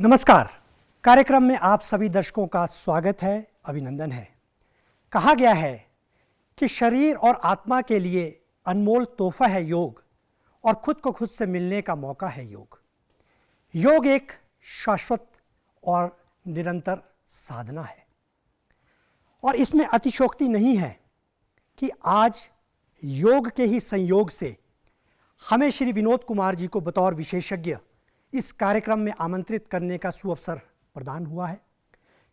नमस्कार। कार्यक्रम में आप सभी दर्शकों का स्वागत है, अभिनंदन है। कहा गया है कि शरीर और आत्मा के लिए अनमोल तोहफा है योग और खुद को खुद से मिलने का मौका है योग। योग एक शाश्वत और निरंतर साधना है और इसमें अतिशयोक्ति नहीं है कि आज योग के ही संयोग से हमें श्री विनोद कुमार जी को बतौर विशेषज्ञ इस कार्यक्रम में आमंत्रित करने का सुअवसर प्रदान हुआ है।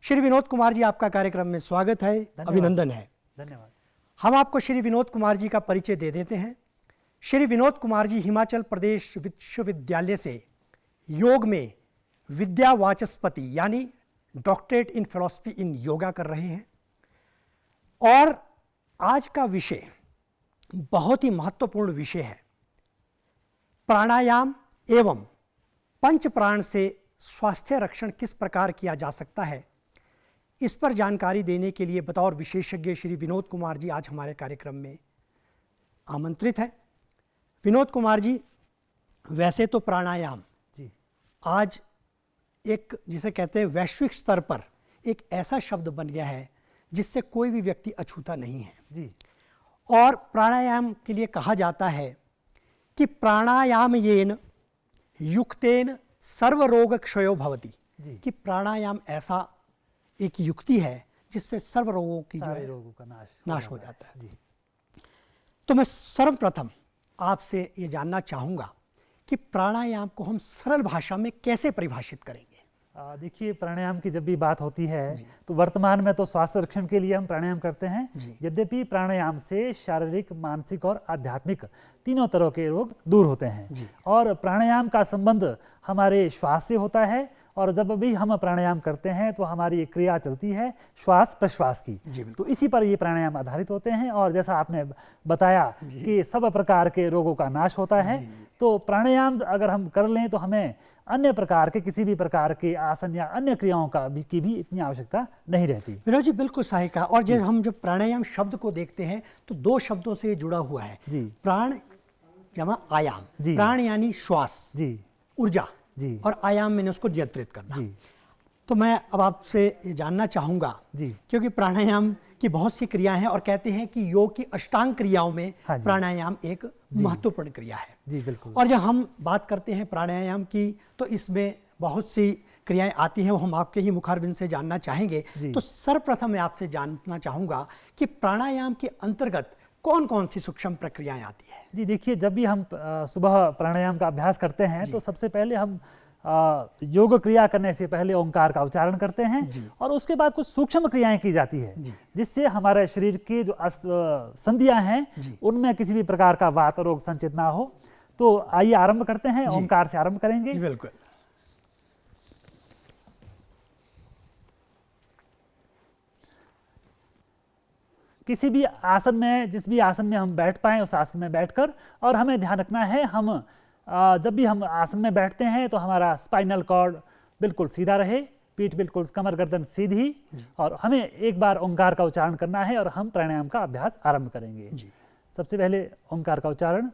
श्री विनोद कुमार जी, आपका कार्यक्रम में स्वागत है, अभिनंदन है। धन्यवाद। हम आपको श्री विनोद कुमार जी का परिचय दे देते हैं। श्री विनोद कुमार जी हिमाचल प्रदेश विश्वविद्यालय से योग में विद्या वाचस्पति यानी डॉक्टरेट इन फिलॉसफी इन योगा कर रहे हैं और आज का विषय बहुत ही महत्वपूर्ण विषय है। प्राणायाम एवं पंच प्राण से स्वास्थ्य रक्षण किस प्रकार किया जा सकता है, इस पर जानकारी देने के लिए बतौर विशेषज्ञ श्री विनोद कुमार जी आज हमारे कार्यक्रम में आमंत्रित हैं। विनोद कुमार जी, वैसे तो प्राणायाम जी आज एक जिसे कहते हैं वैश्विक स्तर पर एक ऐसा शब्द बन गया है जिससे कोई भी व्यक्ति अछूता नहीं है जी। और प्राणायाम के लिए कहा जाता है कि प्राणायाम येन युक्तेन सर्वरोग क्षयो भवति, कि प्राणायाम ऐसा एक युक्ति है जिससे सर्व रोगों की जो सारे है रोगों का नाश हो जाता है। जी। तो मैं सर्वप्रथम आपसे ये जानना चाहूँगा कि प्राणायाम को हम सरल भाषा में कैसे परिभाषित करेंगे। देखिए, प्राणायाम की जब भी बात होती है तो वर्तमान में तो स्वास्थ्य रक्षण के लिए हम प्राणायाम करते हैं। यद्यपि प्राणायाम से शारीरिक, मानसिक और आध्यात्मिक तीनों तरह के रोग दूर होते हैं और प्राणायाम का संबंध हमारे श्वास से होता है और जब भी हम प्राणायाम करते हैं तो हमारी एक क्रिया चलती है श्वास प्रश्वास की, तो इसी पर ये प्राणायाम आधारित होते हैं। और जैसा आपने बताया कि सब प्रकार के रोगों का नाश होता है, तो प्राणायाम अगर हम कर लें तो हमें अन्य प्रकार के किसी भी प्रकार के आसन या अन्य क्रियाओं की भी इतनी आवश्यकता नहीं रहती। विनोद जी, बिल्कुल सही कहा। और जब हम जब प्राणायाम शब्द को देखते हैं तो दो शब्दों से जुड़ा हुआ है, प्राण जमा आयाम। प्राण यानी श्वास, ऊर्जा, और आयाम मैंने उसको नियंत्रित करना। तो मैं अब आपसे ये जानना चाहूँगा, क्योंकि प्राणायाम की बहुत सी क्रियाएं हैं और कहते हैं कि योग की अष्टांग क्रियाओं में प्राणायाम एक महत्वपूर्ण क्रिया है। जी बिल्कुल। और जब हम बात करते हैं प्राणायाम की तो इसमें बहुत सी क्रियाएं आती हैं, वो हम आपके ही मुखारबिंद से जानना चाहेंगे। तो सर्वप्रथम मैं आपसे जानना चाहूँगा कि प्राणायाम के अंतर्गत कौन कौन सी सूक्ष्म प्रक्रियाएं आती है। जी देखिए, जब भी हम सुबह प्राणायाम का अभ्यास करते हैं तो सबसे पहले हम योग क्रिया करने से पहले ओंकार का उच्चारण करते हैं और उसके बाद कुछ सूक्ष्म क्रियाएं की जाती है जिससे हमारे शरीर के जो संधियां हैं उनमें किसी भी प्रकार का वात रोग संचित ना हो। तो आइए आरंभ करते हैं, ओंकार से आरंभ करेंगे। बिल्कुल। किसी भी आसन में, जिस भी आसन में हम बैठ पाएं उस आसन में बैठकर, और हमें ध्यान रखना है हम जब भी हम आसन में बैठते हैं तो हमारा स्पाइनल कॉर्ड बिल्कुल सीधा रहे, पीठ बिल्कुल, कमर गर्दन सीधी, और हमें एक बार ओंकार का उच्चारण करना है और हम प्राणायाम का अभ्यास आरंभ करेंगे। सबसे पहले ओंकार का उच्चारण,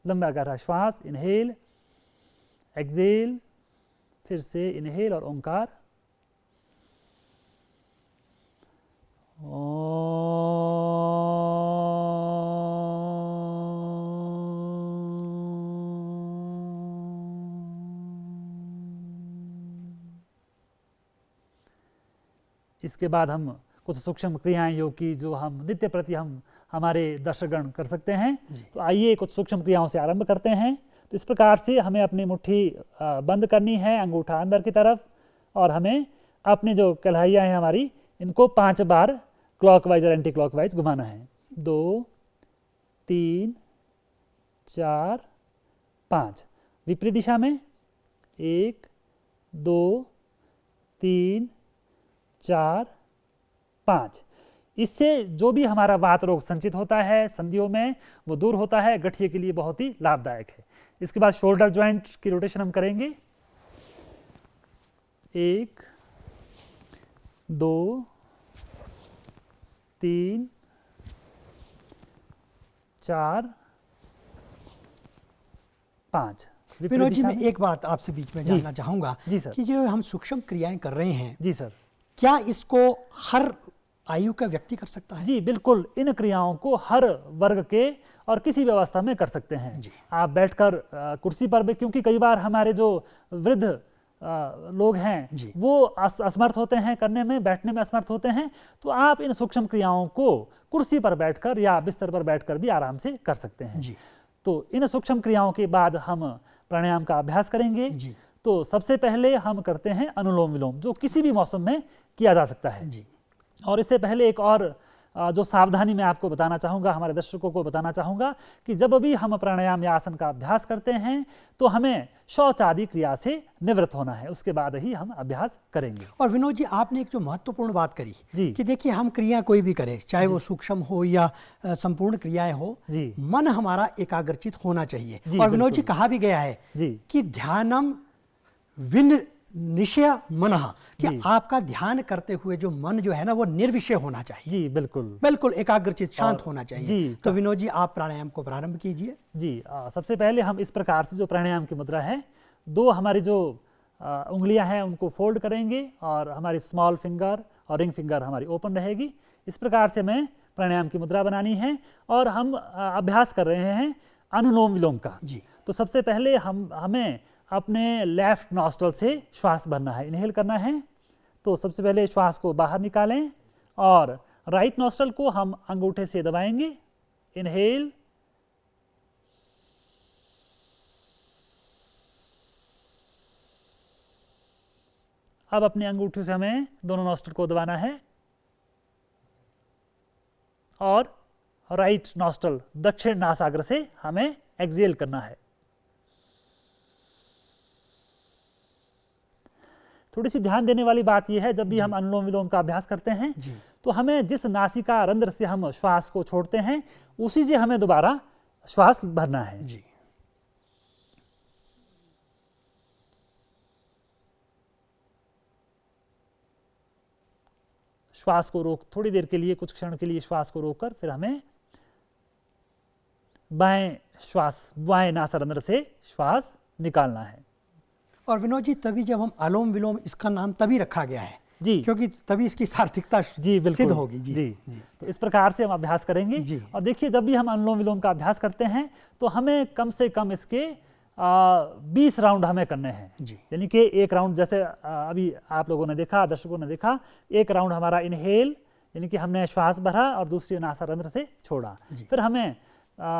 लंबा गहरा श्वास, इनहेल, एक्सेल, फिर से इनहेल और ओंकार। इसके बाद हम कुछ सूक्ष्म क्रियाएं योग की जो हम नित्य प्रति हम हमारे दर्शकगण कर सकते हैं। तो आइए कुछ सूक्ष्म क्रियाओं से आरंभ करते हैं। तो इस प्रकार से हमें अपनी मुट्ठी बंद करनी है, अंगूठा अंदर की तरफ, और हमें अपनी जो कलाइयाँ हैं हमारी, इनको 5 बार क्लॉकवाइज और एंटी क्लॉकवाइज घुमाना है। 2 3 4 5, विपरीत दिशा में 1 2 3 4 5। इससे जो भी हमारा वात रोग संचित होता है संधियों में वो दूर होता है, गठिए के लिए बहुत ही लाभदायक है। इसके बाद शोल्डर ज्वाइंट की रोटेशन हम करेंगे। 1 2 3 4 5। विपरीत विनोद जी, दिशा मैं में। एक बात आपसे बीच में जानना चाहूँगा जी सर। कि जो हम सूक्ष्म क्रियाएं कर रहे हैं, जी सर। क्या इसको हर आयु का व्यक्ति कर सकता है? जी बिल्कुल, इन क्रियाओं को हर वर्ग के और किसी भी अवस्था में कर सकते हैं। जी। आप बैठकर कुर्सी पर भी, क्योंकि कई बार हमारे जो वृद्ध लोग हैं जी। वो असमर्थ होते हैं करने में, बैठने में असमर्थ होते हैं, तो आप इन सूक्ष्म क्रियाओं को कुर्सी पर बैठकर या बिस्तर पर बैठकर भी आराम से कर सकते हैं। जी। तो इन सूक्ष्म क्रियाओं के बाद हम प्राणायाम का अभ्यास करेंगे। जी। तो सबसे पहले हम करते हैं अनुलोम विलोम, जो किसी भी मौसम में किया जा सकता है। जी। और इससे पहले एक और जो सावधानी मैं आपको बताना चाहूँगा, हमारे दर्शकों को बताना चाहूँगा कि जब भी हम प्राणायाम या आसन का अभ्यास करते हैं तो हमें शौच आदि क्रिया से निवृत्त होना है, उसके बाद ही हम अभ्यास करेंगे। और विनोद जी, आपने एक जो महत्वपूर्ण बात करी जी। कि देखिए, हम क्रिया कोई भी करें, चाहे वो सूक्ष्म हो या संपूर्ण क्रियाएं हो, जी। मन हमारा एकाग्रचित होना चाहिए। जी, और विनोद जी, बिल्कुल। कहा भी गया है जी। कि ध्यानम विन निश्चय मनः, कि जी। आपका ध्यान करते हुए जो मन जो है ना, वो निर्विषय होना चाहिए। जी बिल्कुल। बिल्कुल एकाग्रचित, शांत और- होना चाहिए। जी। तो विनोद जी, आप प्राणायाम को प्रारंभ कीजिए। जी सबसे पहले हम इस प्रकार से जो प्राणायाम की मुद्रा है, दो हमारी जो उंगलियां हैं उनको फोल्ड करेंगे और हमारी स्मॉल फिंगर और रिंग फिंगर हमारी ओपन रहेगी। इस प्रकार से हमें प्राणायाम की मुद्रा बनानी है और हम अभ्यास कर रहे हैं अनुलोम विलोम का। जी। तो सबसे पहले हमें अपने लेफ्ट नॉस्ट्रल से श्वास भरना है, इनहेल करना है। तो सबसे पहले श्वास को बाहर निकालें और राइट नॉस्ट्रल को हम अंगूठे से दबाएंगे। इनहेल, अब अपने अंगूठे से हमें दोनों नॉस्ट्रल को दबाना है और राइट नॉस्ट्रल दक्षिण नासाग्र से हमें एक्सहेल करना है। थोड़ी सी ध्यान देने वाली बात यह है, जब भी हम अनुलोम विलोम का अभ्यास करते हैं जी। तो हमें जिस नासिका रंध्र से हम श्वास को छोड़ते हैं उसी से हमें दोबारा श्वास भरना है। जी। श्वास को रोक, थोड़ी देर के लिए, कुछ क्षण के लिए श्वास को रोककर फिर हमें बाएं नासारंध्र से श्वास निकालना है। और विनोद जी, तभी जब हम अनुलोम विलोम, इसका नाम तभी रखा गया है जी। क्योंकि तभी इसकी सार्थकता जी बिल्कुल सिद्ध होगी। जी। जी। तो इस प्रकार से हम अभ्यास करेंगे। जी। और देखिए, जब भी हम अनुलोम विलोम का अभ्यास करते हैं तो हमें कम से कम इसके 20 राउंड हमें करने हैं। जी। यानी कि एक राउंड, जैसे अभी आप लोगों ने देखा, दर्शकों ने देखा, एक राउंड हमारा इनहेल यानी कि हमने श्वास भरा और दूसरी नासारंध्र से छोड़ा। फिर हमें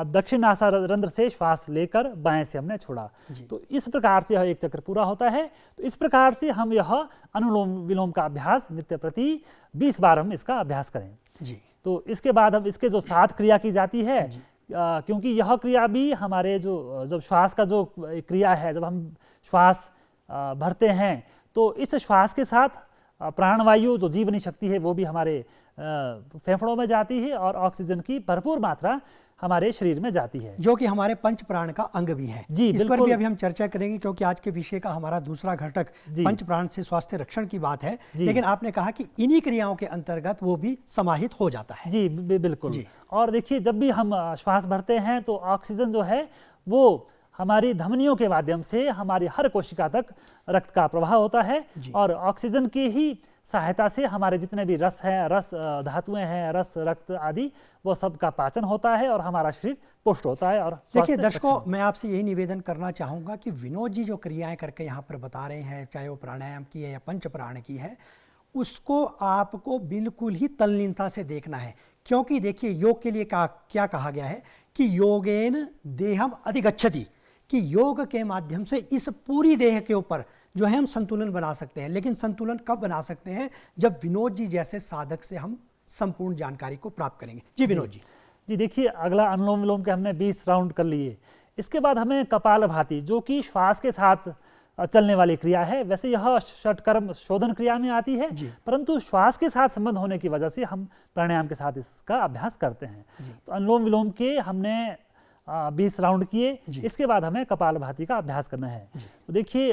दक्षिण नासारंध्र से श्वास लेकर बाएं से हमने छोड़ा। तो इस प्रकार से यह एक चक्र पूरा होता है। तो इस प्रकार से हम यह अनुलोम विलोम का अभ्यास नित्य प्रति 20 बार हम इसका अभ्यास करें। जी। तो इसके बाद हम इसके जो 7 क्रिया की जाती है, क्योंकि यह क्रिया भी हमारे जब श्वास का जो क्रिया है, जब हम श्वास भरते हैं तो इस श्वास के साथ प्राणवायु जो जीवनी शक्ति है वो भी हमारे फेफड़ों में जाती है और ऑक्सीजन की भरपूर मात्रा हमारे शरीर में जाती है, जो कि हमारे पंच प्राण का अंग भी है। जी, इस पर बिल्कुल। भी अभी हम चर्चा करेंगे, क्योंकि आज के विषय का हमारा दूसरा घटक पंच प्राण से स्वास्थ्य रक्षण की बात है। लेकिन आपने कहा कि इन्हीं क्रियाओं के अंतर्गत वो भी समाहित हो जाता है। जी बिल्कुल। और देखिए, जब भी हम श्वास भरते हैं तो ऑक्सीजन जो है वो हमारी धमनियों के माध्यम से हमारी हर कोशिका तक रक्त का प्रवाह होता है और ऑक्सीजन की ही सहायता से हमारे जितने भी रस हैं, रस धातुएं हैं, रस रक्त आदि, वो सब का पाचन होता है और हमारा शरीर पुष्ट होता है। और देखिए दर्शकों, मैं आपसे यही निवेदन करना चाहूँगा कि विनोद जी जो क्रियाएं करके यहाँ पर बता रहे हैं, चाहे वो प्राणायाम की है या पंच प्राण की है, उसको आपको बिल्कुल ही तल्लीनता से देखना है। क्योंकि देखिए, योग के लिए क्या कहा गया है कि योगेन देहम अधिगच्छति, कि योग के माध्यम से इस पूरी देह के ऊपर जो है हम संतुलन बना सकते हैं। लेकिन संतुलन कब बना सकते हैं? जब विनोद जी जैसे साधक से हम संपूर्ण जानकारी को प्राप्त करेंगे। जी विनोद जी। जी देखिए, अगला अनुलोम विलोम के हमने 20 राउंड कर लिए। इसके बाद हमें कपालभाति, जो कि श्वास के साथ चलने वाली क्रिया है, वैसे यह षटकर्म शोधन क्रिया में आती है, परंतु श्वास के साथ संबंध होने की वजह से हम प्राणायाम के साथ इसका अभ्यास करते हैं। तो अनुलोम विलोम के हमने 20 राउंड किए। इसके बाद हमें कपालभाति का अभ्यास करना है। तो देखिए,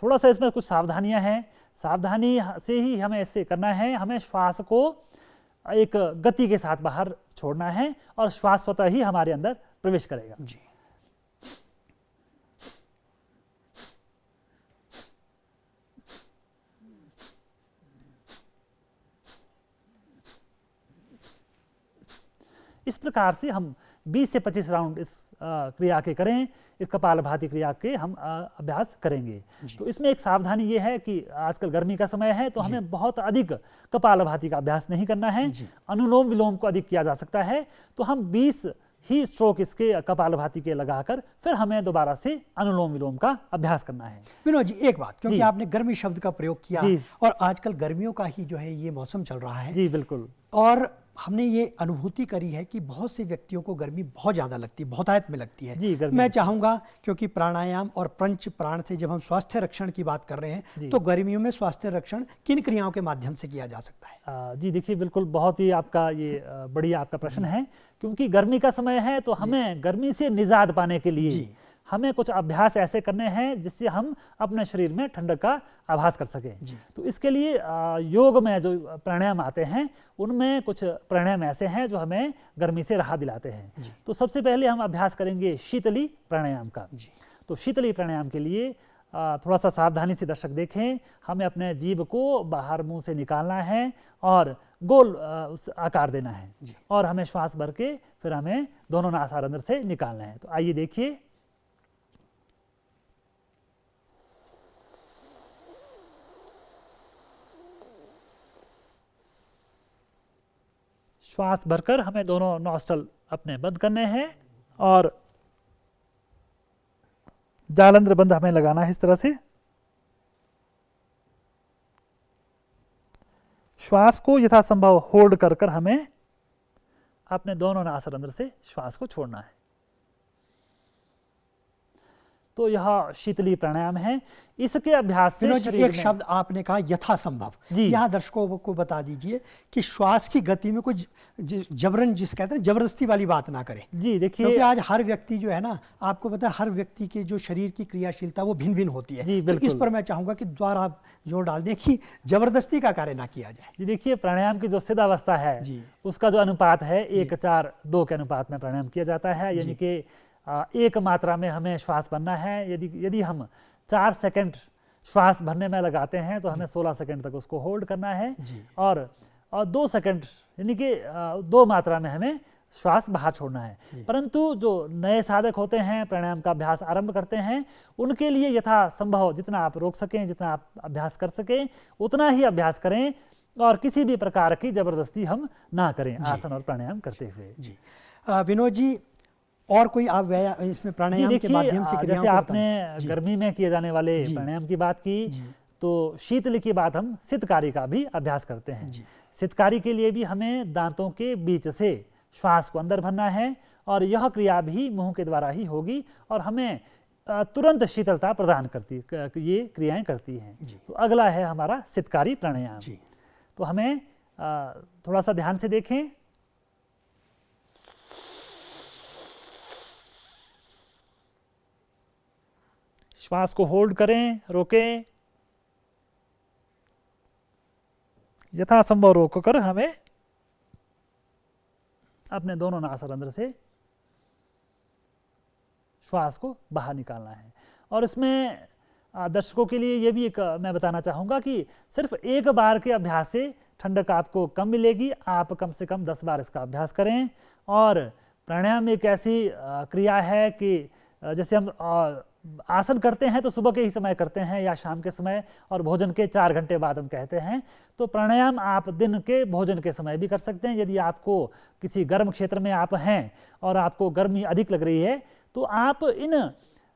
थोड़ा सा इसमें कुछ सावधानियां हैं। सावधानी से ही हमें इससे करना है। हमें श्वास को एक गति के साथ बाहर छोड़ना है और श्वास स्वतः ही हमारे अंदर प्रवेश करेगा। इस प्रकार से हम 20 से 25 राउंड इस क्रिया के करें, इस कपालभाति क्रिया के हम अभ्यास करेंगे। तो इसमें एक सावधानी ये है कि आजकल गर्मी का समय है, तो हमें बहुत अधिक कपालभाति का अभ्यास नहीं करना है। अनुलोम विलोम को अधिक किया जा सकता है, तो हम 20 ही स्ट्रोक इसके कपालभाति के लगाकर फिर हमें दोबारा से अनुलोम विलोम का अभ्यास करना है। विनोद जी, एक बात, क्योंकि जी। आपने गर्मी शब्द का प्रयोग किया जी। और आजकल गर्मियों का ही जो है ये मौसम चल रहा है, जी बिल्कुल। और हमने ये अनुभूति करी है कि बहुत से व्यक्तियों को गर्मी बहुत ज़्यादा लगती है, बहुतायत में लगती है। जी, गर्मी मैं चाहूँगा, क्योंकि प्राणायाम और पंच प्राण से जब हम स्वास्थ्य रक्षण की बात कर रहे हैं, तो गर्मियों में स्वास्थ्य रक्षण किन क्रियाओं के माध्यम से किया जा सकता है? जी देखिए, बिल्कुल बहुत ही आपका ये बढ़िया आपका प्रश्न है, क्योंकि गर्मी का समय है, तो हमें गर्मी से निजात पाने के लिए हमें कुछ अभ्यास ऐसे करने हैं जिससे हम अपने शरीर में ठंडक का आभास कर सकें। तो इसके लिए योग में जो प्राणायाम आते हैं, उनमें कुछ प्राणायाम ऐसे हैं जो हमें गर्मी से राहत दिलाते हैं। तो सबसे पहले हम अभ्यास करेंगे शीतली प्राणायाम का। तो शीतली प्राणायाम के लिए थोड़ा सा सावधानी से दर्शक देखें, हमें अपने जीभ को बाहर मुंह से निकालना है और गोल उस आकार देना है, और हमें श्वास भर के फिर हमें दोनों नासारंध्र से निकालना है। तो आइए देखिए, श्वास भरकर हमें दोनों नॉस्ट्रल अपने बंद करने हैं और जालंध्र बंद हमें लगाना है। इस तरह से श्वास को यथासंभव होल्ड कर कर हमें अपने दोनों नासारंध्र से श्वास को छोड़ना है। तो यह शीतली प्राणायाम है। इसके अभ्यास से शरीर एक शब्द आपने कहा यथासंभव, यहाँ दर्शकों को बता दीजिए कि श्वास की गति में कुछ जबरन, जिस कहते हैं जबरदस्ती वाली बात ना करें। जी देखिए, क्योंकि आज हर व्यक्ति जो है ना, आपको पता है, हर व्यक्ति के जो शरीर की क्रियाशीलता वो भिन्न भिन्न होती है। तो इस पर मैं चाहूंगा कि द्वारा आप जोर डाल दें कि जबरदस्ती का कार्य ना किया जाए। जी देखिए, प्राणायाम की जो सिद्धावस्था है, उसका जो अनुपात है 1:4:2 के अनुपात में प्राणायाम किया जाता है। यानी कि एक मात्रा में हमें श्वास भरना है। यदि हम 4 सेकंड श्वास भरने में लगाते हैं, तो हमें 16 सेकंड तक उसको होल्ड करना है, और 2 सेकंड यानी कि 2 मात्रा में हमें श्वास बाहर छोड़ना है। परंतु जो नए साधक होते हैं, प्राणायाम का अभ्यास आरंभ करते हैं, उनके लिए यथासंभव जितना आप रोक सकें, जितना आप अभ्यास कर सकें, उतना ही अभ्यास करें, और किसी भी प्रकार की जबरदस्ती हम ना करें आसन और प्राणायाम करते हुए। विनोद जी, और कोई आप इसमें प्राणायाम के माध्यम से जैसे आपने गर्मी में किए जाने वाले प्राणायाम की बात की, तो शीतल के बाद हम सितकारी का भी अभ्यास करते हैं। सितकारी के लिए भी हमें दांतों के बीच से श्वास को अंदर भरना है, और यह क्रिया भी मुंह के द्वारा ही होगी, और हमें तुरंत शीतलता प्रदान करती, ये क्रियाएं करती हैं। तो अगला है हमारा सितकारी प्राणायाम। तो हमें थोड़ा सा ध्यान से देखें। श्वास को होल्ड करें, रोकें, यथासंभव रोककर हमें अपने दोनों नासारंध्र से श्वास को बाहर निकालना है। और इसमें दर्शकों के लिए ये भी एक मैं बताना चाहूँगा कि सिर्फ एक बार के अभ्यास से ठंडक आपको कम मिलेगी। आप कम से कम 10 बार इसका अभ्यास करें। और प्राणायाम एक ऐसी क्रिया है कि जैसे हम आसन करते हैं तो सुबह के ही समय करते हैं या शाम के समय, और भोजन के 4 घंटे बाद हम कहते हैं। तो प्राणायाम आप दिन के भोजन के समय भी कर सकते हैं। यदि आपको किसी गर्म क्षेत्र में आप हैं और आपको गर्मी अधिक लग रही है, तो आप इन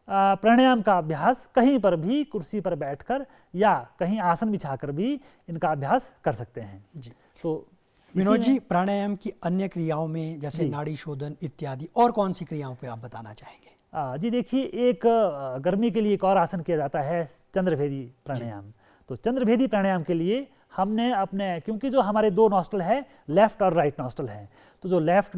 प्राणायाम का अभ्यास कहीं पर भी कुर्सी पर बैठकर या कहीं आसन बिछाकर भी इनका अभ्यास कर सकते हैं। तो विनोद जी, प्राणायाम की अन्य क्रियाओं में जैसे नाड़ी शोधन इत्यादि और कौन सी क्रियाओं पर आप बताना चाहेंगे? जी देखिए, एक गर्मी के लिए एक और आसन किया जाता है, चंद्रभेदी प्राणायाम। तो चंद्रभेदी प्राणायाम के लिए हमने अपने, क्योंकि जो हमारे 2 नॉस्ट्रल है, लेफ्ट और राइट नॉस्ट्रल है, तो जो लेफ्ट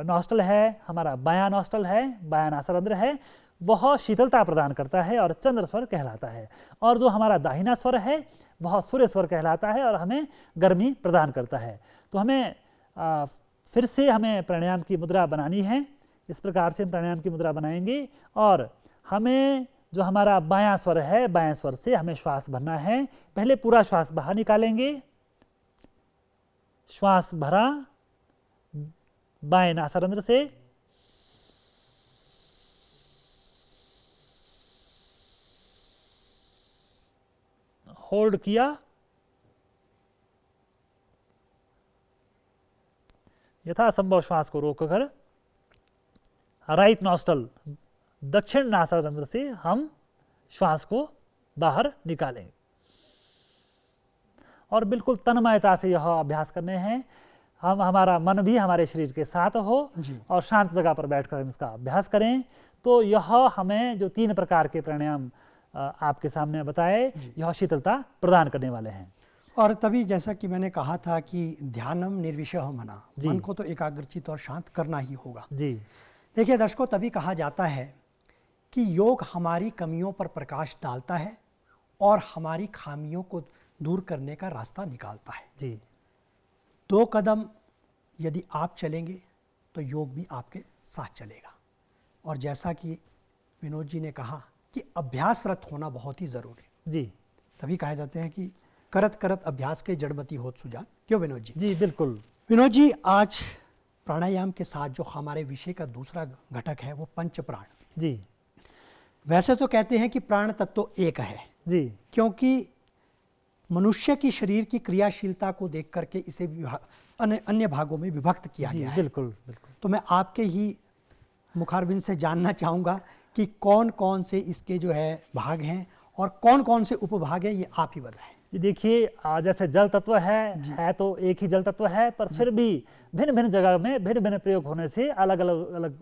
नॉस्ट्रल है, हमारा बायां नॉस्ट्रल है, बायां नासारंध्र है, वह शीतलता प्रदान करता है और चंद्र स्वर कहलाता है। और जो हमारा दाहिना स्वर है, वह सूर्य स्वर कहलाता है और हमें गर्मी प्रदान करता है। तो हमें फिर से हमें प्राणायाम की मुद्रा बनानी है। इस प्रकार से हम प्राणायाम की मुद्रा बनाएंगे, और हमें जो हमारा बायां स्वर है, बायां स्वर से हमें श्वास भरना है। पहले पूरा श्वास बाहर निकालेंगे, श्वास भरा, बाएं नासारंध्र से होल्ड किया, यथासंभव श्वास को रोककर राइट नॉस्ट्रल दक्षिण नासारंध्र से हम श्वास को बाहर निकालेंगे और बिल्कुल तन्मयता से यह अभ्यास करने हैं। हम हमारा मन भी हमारे शरीर के साथ हो और शांत जगह पर बैठकर हम इसका अभ्यास करें। तो यह हमें जो 3 प्रकार के प्राणायाम आपके सामने बताए, यह शीतलता प्रदान करने वाले हैं। और तभी जैसा कि मैंने कहा था कि ध्यानम निर्विषयः मना, मन को तो एकाग्रचित और शांत करना ही होगा जी। देखिए दर्शकों, तभी कहा जाता है कि योग हमारी कमियों पर प्रकाश डालता है और हमारी खामियों को दूर करने का रास्ता निकालता है जी। 2 कदम यदि आप चलेंगे तो योग भी आपके साथ चलेगा। और जैसा कि विनोद जी ने कहा कि अभ्यासरत होना बहुत ही ज़रूरी है जी। तभी कहा जाते हैं कि करत करत अभ्यास के जड़मती होत सुजान। क्यों विनोद जी? जी बिल्कुल। विनोद जी, आज प्राणायाम के साथ जो हमारे विषय का दूसरा घटक है वो पंच प्राण। जी। वैसे तो कहते हैं कि प्राण तत्व एक है जी। क्योंकि मनुष्य की शरीर की क्रियाशीलता को देख करके इसे अन्य भागों में विभक्त किया गया है। बिल्कुल बिल्कुल। तो मैं आपके ही मुखारबिंद से जानना चाहूँगा कि कौन कौन से इसके जो है भाग हैं और कौन कौन से उपभाग हैं, ये आप ही बताएं। जी देखिए, जैसे जल तत्व है तो एक ही जल तत्व है, पर फिर भी भिन्न भिन्न जगह में भिन्न भिन्न प्रयोग होने से अलग अलग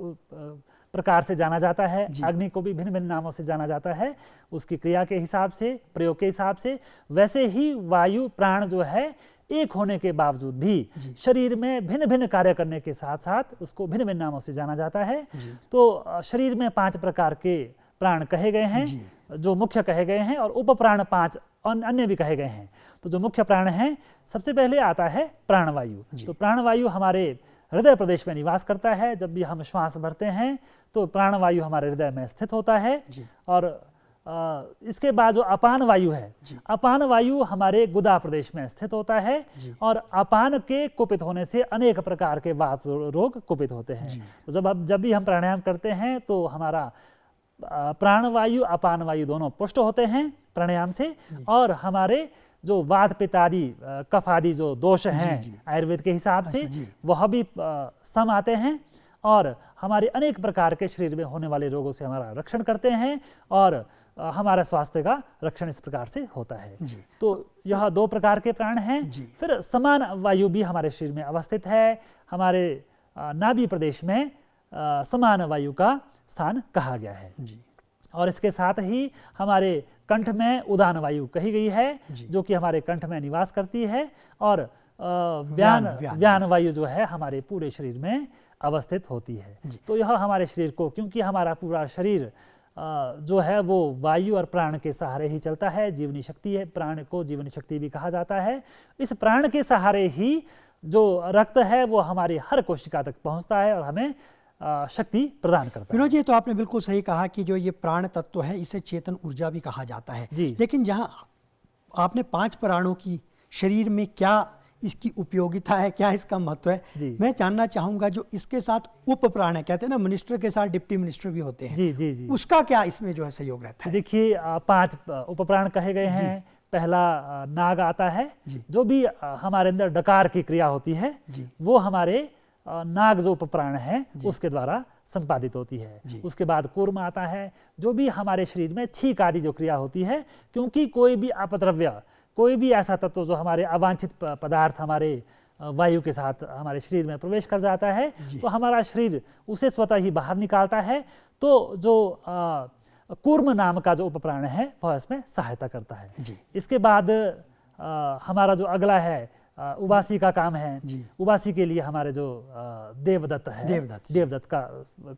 प्रकार से जाना जाता है। अग्नि को भी भिन्न भिन्न नामों से जाना जाता है, उसकी क्रिया के हिसाब से, प्रयोग के हिसाब से। वैसे ही वायु प्राण जो है एक होने के बावजूद भी शरीर में भिन्न भिन्न कार्य करने के साथ साथ उसको भिन्न भिन्न नामों से जाना जाता है। तो शरीर में 5 प्रकार के प्राण कहे गए हैं जो मुख्य कहे गए हैं, और उप प्राण 5 अन्य भी कहे गए हैं। तो जो मुख्य प्राण हैं, सबसे पहले आता है प्राणवायु। तो प्राणवायु हमारे हृदय प्रदेश में निवास करता है। जब भी हम श्वास भरते हैं तो प्राणवायु हमारे हृदय में स्थित होता है। और इसके बाद जो अपान वायु है, अपान वायु हमारे गुदा प्रदेश में स्थित होता है। और अपान के कुपित होने से अनेक प्रकार के वात रोग कुपित होते हैं। तो जब भी हम प्राणायाम करते हैं तो हमारा प्राणवायु अपान वायु दोनों पुष्ट होते हैं प्राणायाम से, और हमारे जो वात पित्त आदि कफ आदि जो दोष हैं आयुर्वेद के हिसाब से वह भी सम आते हैं, और हमारे अनेक प्रकार के शरीर में होने वाले रोगों से हमारा रक्षण करते हैं, और हमारा स्वास्थ्य का रक्षण इस प्रकार से होता है। तो यह 2 प्रकार के प्राण हैं। फिर समान वायु भी हमारे शरीर में अवस्थित है। हमारे नाभि प्रदेश में समान वायु का स्थान कहा गया है। और इसके साथ ही हमारे कंठ में उदान वायु कही गई है, जो कि हमारे कंठ में निवास करती है। और व्यान वायु जो है हमारे पूरे शरीर में अवस्थित होती है। तो यह हमारे शरीर को, क्योंकि हमारा पूरा शरीर जो है वो वायु और प्राण के सहारे ही चलता है, जीवनी शक्ति है, प्राण को जीवनी शक्ति भी कहा जाता है। इस प्राण के सहारे ही जो रक्त है वो हमारी हर कोशिका तक पहुंचता है और हमें शक्ति प्रदान करता है। विनोद जी, तो आपने बिल्कुल सही कहा कि जो ये प्राण तत्व है इसे चेतन ऊर्जा भी कहा जाता है। लेकिन जहाँ आपने 5 प्राणों की शरीर में क्या इसकी उपयोगिता है, क्या इसका महत्व है, मैं जानना चाहूंगा। जो इसके साथ उप प्राण है, कहते हैं ना मिनिस्टर के साथ डिप्टी मिनिस्टर भी होते हैं, उसका क्या इसमें जो है सहयोग रहता है? देखिए, 5 उप प्राण कहे गए हैं। पहला नाग आता है, जो भी हमारे अंदर डकार की क्रिया होती है वो हमारे नाग जो उप प्राण है उसके द्वारा संपादित होती है। उसके बाद कूर्म आता है, जो भी हमारे शरीर में छींक आदि जो क्रिया होती है, क्योंकि कोई भी अपद्रव्य, कोई भी ऐसा तत्व जो हमारे अवांछित पदार्थ हमारे वायु के साथ हमारे शरीर में प्रवेश कर जाता है तो हमारा शरीर उसे स्वतः ही बाहर निकालता है। तो जो कूर्म नाम का जो उपप्राण है वह इसमें सहायता करता है। इसके बाद हमारा जो अगला है उबासी का काम है। उबासी के लिए हमारे जो देवदत्त है, देवदत्त का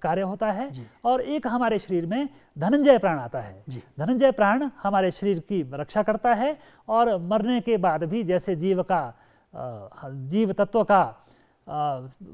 कार्य होता है। और एक हमारे शरीर में धनंजय प्राण आता है। धनंजय प्राण हमारे शरीर की रक्षा करता है और मरने के बाद भी जैसे जीव तत्व का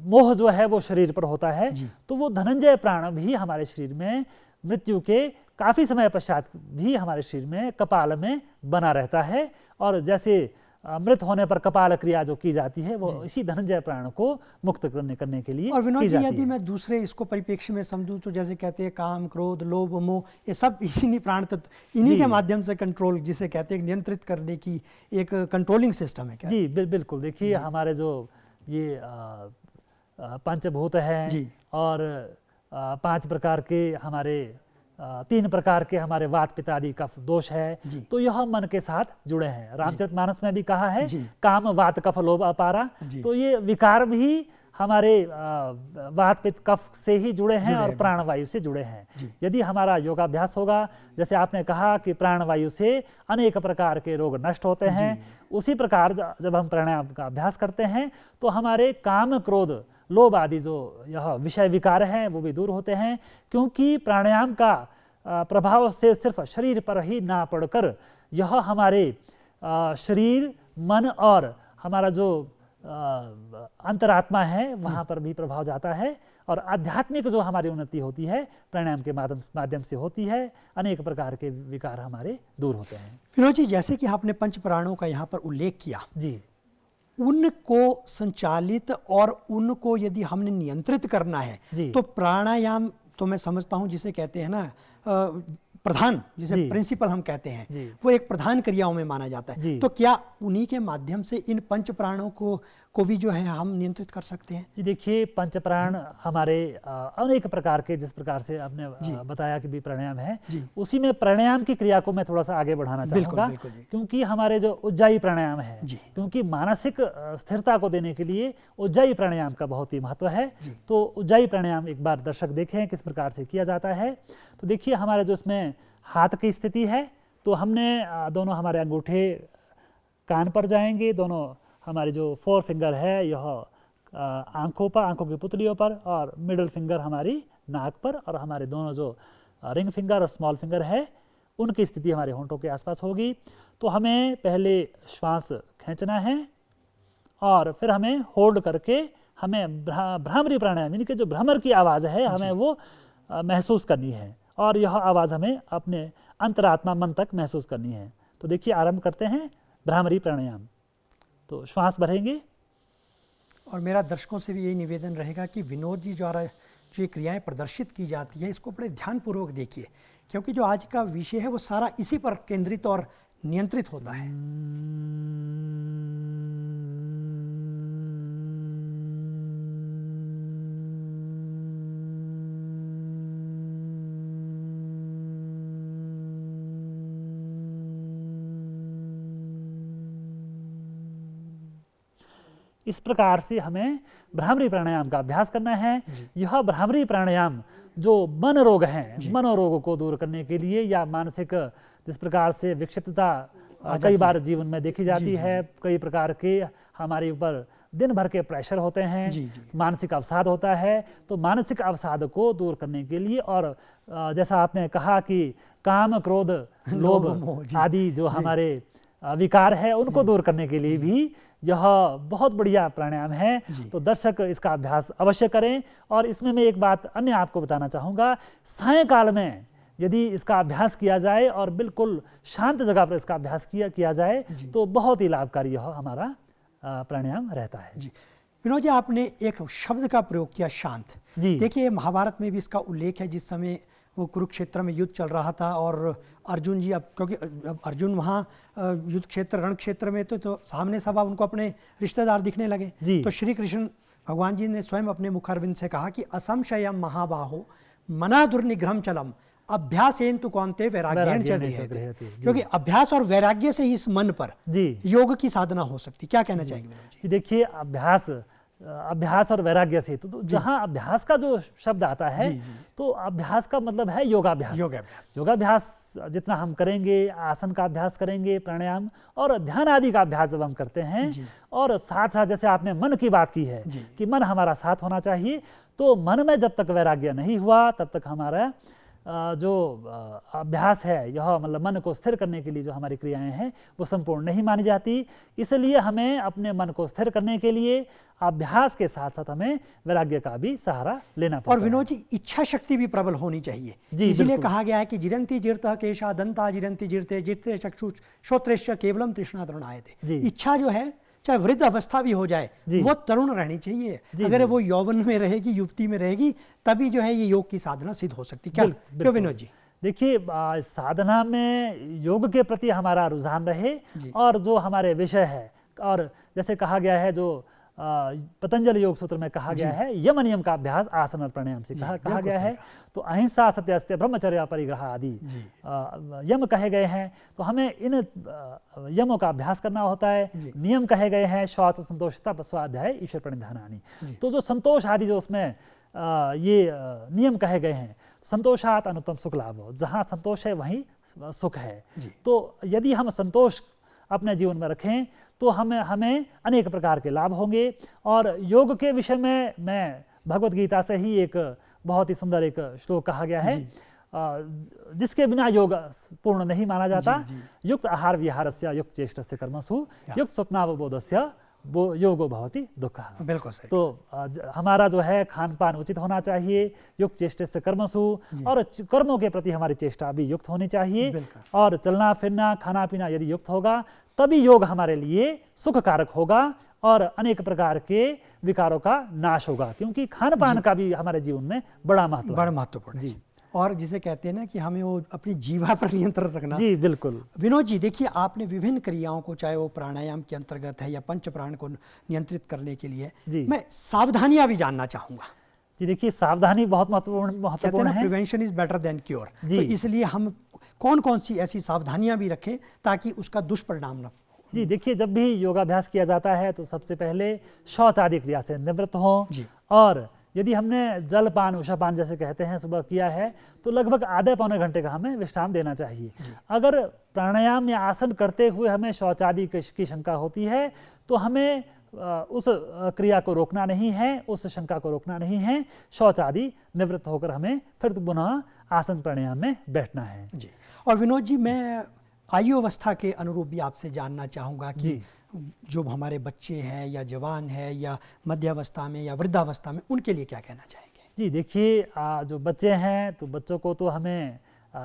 मोह जो है वो शरीर पर होता है, तो वो धनंजय प्राण भी हमारे शरीर में मृत्यु के काफ़ी समय पश्चात भी हमारे शरीर में कपाल में बना रहता है। और जैसे मृत होने पर कपाल क्रिया जो की जाती है वो इसी धनंजय प्राण को मुक्त करने के लिए और विनोद की जी, जाती यदि है। मैं दूसरे इसको परिप्रेक्ष्य में समझूं तो जैसे कहते हैं काम, क्रोध, लोभ, मोह, ये सब इन्हीं प्राण तत्व, इन्हीं के माध्यम से कंट्रोल, जिसे कहते हैं नियंत्रित करने की एक कंट्रोलिंग सिस्टम है क्या? जी बिल्कुल। देखिए हमारे जो ये पंचभूत हैं जी। और 5 प्रकार के हमारे 3 प्रकार के हमारे वात पित्तादि कफ दोष है, जी। तो यह मन के साथ जुड़े हैं। रामचरितमानस में भी कहा है जी। काम वात कफ लोभ अपारा, जी। तो ये विकार भी हमारे वात पित्त कफ से ही जुड़े हैं और प्राणवायु से जुड़े हैं। यदि हमारा योगाभ्यास होगा, जैसे आपने कहा कि प्राणवायु से अनेक प्रकार के रोग नष्ट होते हैं, उसी प्रकार जब हम प्राणायाम का अभ्यास करते हैं तो हमारे काम, क्रोध, लोभ आदि जो यह विषय विकार हैं वो भी दूर होते हैं, क्योंकि प्राणायाम का प्रभाव से सिर्फ शरीर पर ही ना पड़कर यह हमारे शरीर, मन और हमारा जो अंतरात्मा है वहाँ पर भी प्रभाव जाता है, और आध्यात्मिक जो हमारी उन्नति होती है प्राणायाम के माध्यम से होती है। अनेक प्रकार के विकार हमारे दूर होते हैं। विनोद जी, जैसे कि आपने पंच प्राणों का यहाँ पर उल्लेख किया, जी, उनको संचालित और उनको यदि हमने नियंत्रित करना है जी। तो प्राणायाम तो मैं समझता हूँ जिसे कहते हैं ना प्रधान, जिसे जी। प्रिंसिपल हम कहते हैं, जी। वो एक प्रधान क्रियाओं में माना जाता है। जी। तो क्या उन्हीं के माध्यम से इन पंच प्राणों को भी जो है हम नियंत्रित कर सकते हैं? जी देखिए, पंच प्राण हमारे अनेक प्रकार के, जिस प्रकार से आपने बताया कि भी प्राणायाम है, उसी में प्राणायाम की क्रिया को मैं थोड़ा सा आगे बढ़ाना चाहूँगा, क्योंकि हमारे जो उज्जाई प्राणायाम है, क्योंकि मानसिक स्थिरता को देने के लिए उज्जाई प्राणायाम का बहुत ही महत्व है। तो उज्जाई प्राणायाम एक बार दर्शक देखें किस प्रकार से किया जाता है। तो देखिए हमारे जो इसमें हाथ की स्थिति है, तो हमने दोनों हमारे अंगूठे कान पर जाएंगे, दोनों हमारी जो 4 फिंगर है यह आंखों पर, आंखों की पुतलियों पर, और मिडिल फिंगर हमारी नाक पर, और हमारे दोनों जो रिंग फिंगर और स्मॉल फिंगर है उनकी स्थिति हमारे होंठों के आसपास होगी। तो हमें पहले श्वास खींचना है और फिर हमें होल्ड करके हमें भ्रामरी प्राणायाम, यानी कि जो भ्रमर की आवाज़ है हमें वो महसूस करनी है, और यह आवाज़ हमें अपने अंतरात्मा मन तक महसूस करनी है। तो देखिए आरंभ करते हैं भ्रामरी प्राणायाम। तो श्वास भरेंगे। और मेरा दर्शकों से भी यही निवेदन रहेगा कि विनोद जी द्वारा जो ये क्रियाएं प्रदर्शित की जाती है इसको बड़े ध्यानपूर्वक देखिए, क्योंकि जो आज का विषय है वो सारा इसी पर केंद्रित और नियंत्रित होता है। इस प्रकार से हमें भ्रामरी प्राणायाम का अभ्यास करना है। यह भ्रामरी प्राणायाम जो मन रोग हैं, मनोरोगों को दूर करने के लिए, या मानसिक जिस प्रकार से विक्षिप्तता कई बार जीवन में देखी जाती है, कई प्रकार के हमारे ऊपर दिन भर के प्रेशर होते हैं, मानसिक अवसाद होता है, तो मानसिक अवसाद को दूर करने के लिए, और जैसा आपने कहा कि काम, क्रोध, लोभ आदि जो हमारे विकार है उनको दूर करने के लिए भी यह बहुत बढ़िया प्राणायाम है। तो दर्शक इसका अभ्यास अवश्य करें। और इसमें मैं एक बात अन्य आपको बताना चाहूँगा, सायंकाल में यदि इसका अभ्यास किया जाए और बिल्कुल शांत जगह पर इसका अभ्यास किया जाए तो बहुत ही लाभकारी यह हमारा प्राणायाम रहता है। जी विनोद जी, आपने एक शब्द का प्रयोग किया, शांत। जी देखिए महाभारत में भी इसका उल्लेख है, जिस समय वो कुरुक्षेत्र में युद्ध चल रहा था और अर्जुन जी, अब क्योंकि अब अर्जुन वहाँ युद्ध क्षेत्र, रण क्षेत्र में तो सामने सब उनको अपने रिश्तेदार दिखने लगे। तो श्री कृष्ण भगवान जी ने स्वयं अपने मुखारविंद से कहा कि असंशयम महाबाहो मना दुर्निग्रहम चलम अभ्यासेन तु कौन्ते वैराग्येण च गृह्यते। क्योंकि अभ्यास और वैराग्य से ही इस मन पर योग की साधना हो सकती। क्या कहना चाहेंगे विनोद जी? देखिए अभ्यास और वैराग्य से, तो जहाँ अभ्यास का जो शब्द आता है तो अभ्यास का मतलब है योगाभ्यास। योगाभ्यास जितना हम करेंगे, आसन का अभ्यास करेंगे, प्राणायाम और ध्यान आदि का अभ्यास जब हम करते हैं, और साथ साथ जैसे आपने मन की बात की है कि मन हमारा साथ होना चाहिए, तो मन में जब तक वैराग्य नहीं हुआ तब तक हमारा जो अभ्यास है, यह मतलब मन को स्थिर करने के लिए जो हमारी क्रियाएं हैं वो संपूर्ण नहीं मानी जाती। इसलिए हमें अपने मन को स्थिर करने के लिए अभ्यास के साथ साथ हमें वैराग्य का भी सहारा लेना पड़ता और है। विनोद जी, इच्छा शक्ति भी प्रबल होनी चाहिए। जी, इसीलिए बिल्कुल। कहा गया है कि जिरंती जिरतः केशा दंता जिरंती जिरते जिरते चक्षु श्रोत्रश्च केवलम तृष्णा तरुणायते। जी। इच्छा जो है चाहे वृद्ध अवस्था भी हो जाए जी। वो तरुण रहनी चाहिए। जी, अगर जी। वो यौवन में रहेगी, युवती में रहेगी, तभी जो है ये योग की साधना सिद्ध हो सकती। क्या क्यों बिल्कुल। विनोद जी? देखिए, साधना में योग के प्रति हमारा रुझान रहे जी। और जो हमारे विषय है, और जैसे कहा गया है, जो पतंजलि योग सूत्र में कहा गया है, यम नियम का अभ्यास आसन और प्राणायाम से कहा बिल्कुल गया सही है। तो अहिंसा, सत्यास्त्य, ब्रह्मचर्य, परिग्रह आदि यम कहे गए हैं। तो हमें इन यमों का अभ्यास करना होता है। नियम कहे गए हैं शौच, संतोष, तप, स्वाध्याय, ईश्वर प्रणिधानानि। तो जो संतोष आदि जो उसमें ये नियम कहे गए हैं, संतोषात अनुत्तम सुख लाभ, जहाँ संतोष है वहीं सुख है। तो यदि हम संतोष अपने जीवन में रखें तो हमें अनेक प्रकार के लाभ होंगे। और योग के विषय में मैं भगवत गीता से ही एक बहुत ही सुंदर एक श्लोक कहा गया है, जिसके बिना योग पूर्ण नहीं माना जाता। युक्त आहार विहारस्य युक्त चेष्टस्य कर्मसु युक्त स्वप्नावबोधस्य वो योगो भवति दुःखः। बिल्कुल सही। तो हमारा जो है खान पान उचित होना चाहिए, युक्त चेष्टा से कर्मसु, और कर्मों के प्रति हमारी चेष्टा भी युक्त होनी चाहिए। और चलना फिरना, खाना पीना यदि युक्त होगा तभी योग हमारे लिए सुखकारक होगा और अनेक प्रकार के विकारों का नाश होगा, क्योंकि खान पान का भी हमारे जीवन में बड़ा महत्वपूर्ण है। और जिसे कहते हैं ना कि हमें वो अपनी जीवा पर नियंत्रण रखना। जी बिल्कुल। विनोद जी, देखिए आपने विभिन्न क्रियाओं को, चाहे वो प्राणायाम के अंतर्गत है या पंच प्राण को नियंत्रित करने के लिए, मैं सावधानियां भी जानना चाहूंगा। जी देखिए, सावधानी बहुत महत्वपूर्ण है। Prevention is better than cure. तो इसलिए हम कौन कौन सी ऐसी सावधानियां भी रखें ताकि उसका दुष्परिणाम न। जी देखिए, जब भी योगाभ्यास किया जाता है तो सबसे पहले शौच आदि क्रिया से निवृत्त हों। और यदि हमने जलपान, उषापान जैसे कहते हैं सुबह किया है तो लगभग आधे पौने घंटे का हमें विश्राम देना चाहिए। अगर प्राणायाम या आसन करते हुए हमें शौच आदि की शंका होती है तो हमें उस क्रिया को रोकना नहीं है, उस शंका को रोकना नहीं है। शौच आदि निवृत्त होकर हमें फिर पुनः आसन प्राणायाम में बैठना है। जी। और विनोद जी, मैं आयु अवस्था के अनुरूप भी आपसे जानना चाहूँगा कि जो हमारे बच्चे हैं या जवान है या मध्यावस्था में या वृद्धावस्था में, उनके लिए क्या कहना चाहेंगे? जी देखिए, जो बच्चे हैं तो बच्चों को तो हमें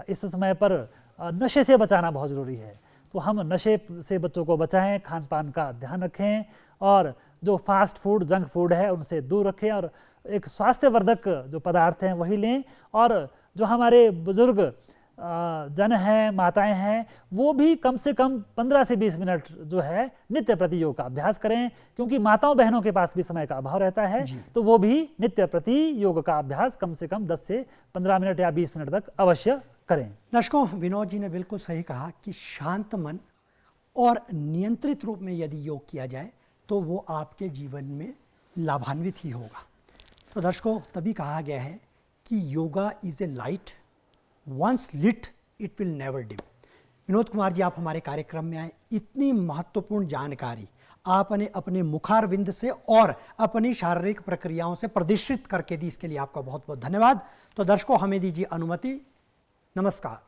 इस समय पर नशे से बचाना बहुत ज़रूरी है। तो हम नशे से बच्चों को बचाएं, खान पान का ध्यान रखें और जो फास्ट फूड, जंक फूड है उनसे दूर रखें और एक स्वास्थ्यवर्धक जो पदार्थ हैं वही लें। और जो हमारे बुजुर्ग जन हैं, माताएं हैं, वो भी कम से कम 15 से 20 मिनट जो है नित्य प्रति योग का अभ्यास करें, क्योंकि माताओं बहनों के पास भी समय का अभाव रहता है। तो वो भी नित्य प्रति योग का अभ्यास कम से कम 10 से 15 मिनट या 20 मिनट तक अवश्य करें। दर्शकों, विनोद जी ने बिल्कुल सही कहा कि शांत मन और नियंत्रित रूप में यदि योग किया जाए तो वो आपके जीवन में लाभान्वित ही होगा। तो दर्शकों, तभी कहा गया है कि yoga is a light, once lit it will never dim. Vinod Kumar ji, आप हमारे कार्यक्रम में आए, इतनी महत्वपूर्ण जानकारी आपने अपने मुखारविंद से और अपनी शारीरिक प्रक्रियाओं से प्रदर्शित करके दी, इसके लिए आपका बहुत बहुत धन्यवाद। तो दर्शकों, हमें दीजिए अनुमति। नमस्कार।